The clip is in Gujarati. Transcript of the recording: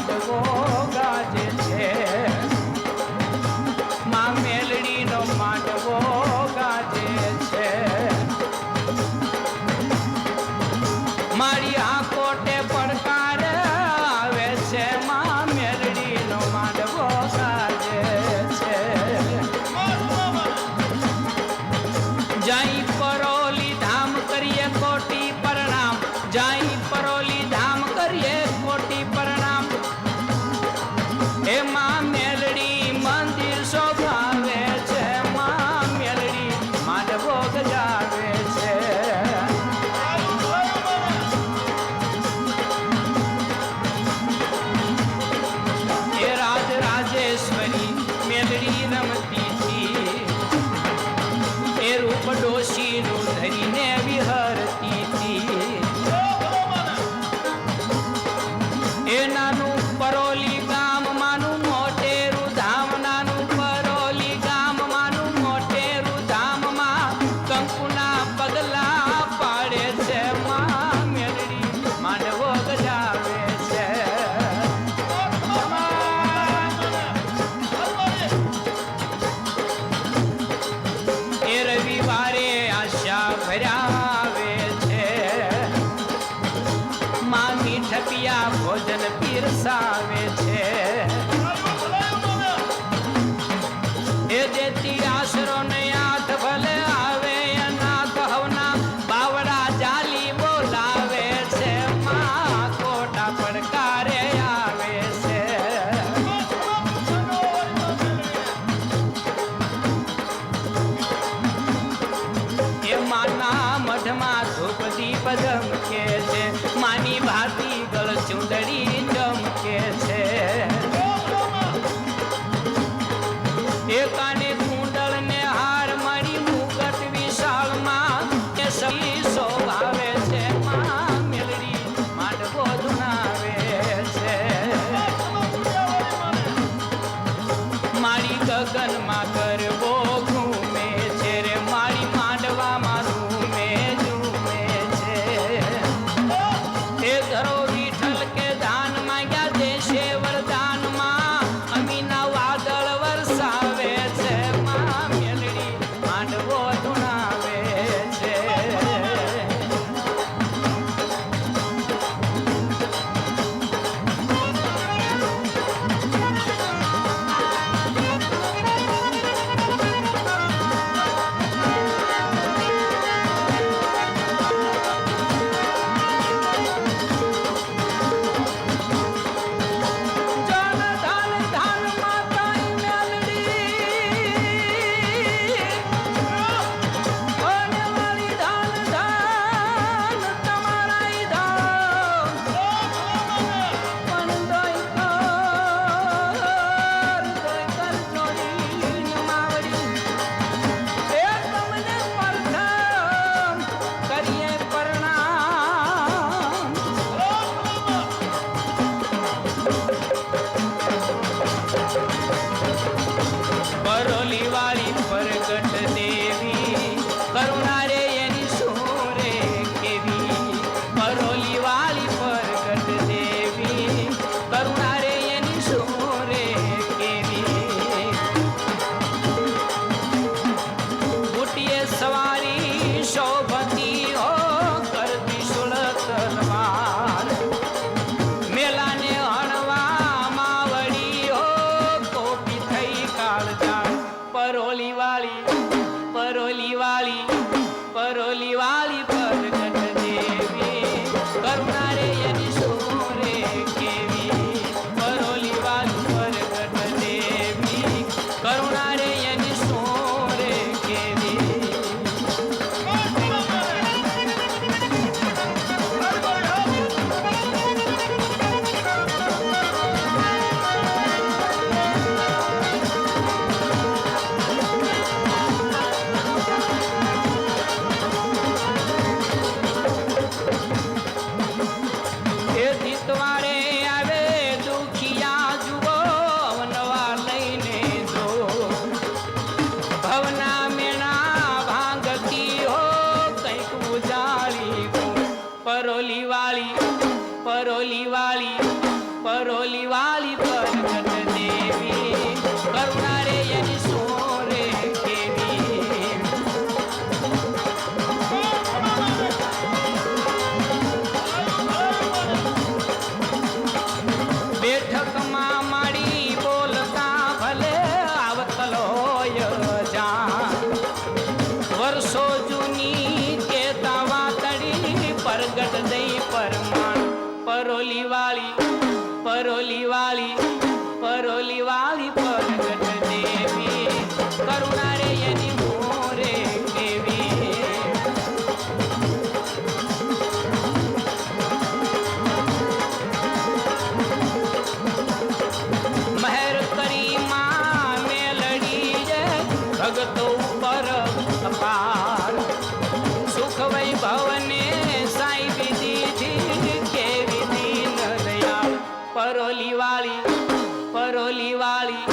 માંડવો ગાજે છે, માં મેલડીનો માંડવો ગાજે છે. મારી આ કોટે પડકાર આવે છે, માં મેલડીનો માંડવો ગાજે છે. જઈ પરોલી ધામ કરીએ કોટી પ્રણામ, જઈ પરોલી ધામ કરીએ કોટી પ્રણામ. એ માં મેલડી મંદિર શોભાવે છે, માં મેલડી માંડવો ગજાવે છે. એ રાજ રાજેશ્વરી મેલડી રમતી હતી, એ રૂપ ડોશીનું ધરીને વિહરતી હતી. એ નાનું પરોલી ગામ માનું મોટેરું ધામ, નાનું પરોલી ગામ માનું મોટેરું ધામમાં કંકુના પગલા પાડે છે, માં મેલડી માંડવો ગજાવે છે. એ રવિવારે આશા ભરાવે છે, માં મીઠપિયા ભોજન પીરસાવે છે. એ જેથી આશરો ને હાથ ભલે આવે, અનાથ હવના બાવડા જાલી બોલાવે છે, માં કોટા પડકારે આવે છે. એ માના મઢમાં ધૂપ દીપ ધમકે છે, માની ભાતી ગળ ચૂંદડી ચમકે છે. એ કાને કુંડળ ને હાર મળી મુગટ વિશાળમાં એ સલી શોભાવે છે, માં મેલડી માંડવો ધુનાવે છે. મારી ગગનમાં ગરબો ઘૂમે છે રે, મારી માંડવામાં રૂમે ઝૂમે છે. એ ધરો વિઠ્ઠલ કે દાન માંગ્યા દેશે વરદાનમાં, અમીના વાદળ વરસાવે છે, માં મેલડી માંડવો ધુનાવે છે. પરોલી વાળી પ્રગટ દેવી કરુણા રે એની સોરે કેવી બેઠકમાં માડી બોલતા ભલે આવતલો જા વર્ષો જૂની કેતા વાતડી પ્રગટ દઈ પરમાણ પરોલી વાળી પરોલી વાળી પરોલી વાળી પ્રગટ દેવી કરુણા રે એની મોરે કેવી મહેર કરી માં મેલડી જે ભગતો ઉપર અપાર સુખ વૈભવને સાઈ દીધી કેવી દીન દયાળ પરોલી વાળી પરોલી વાળી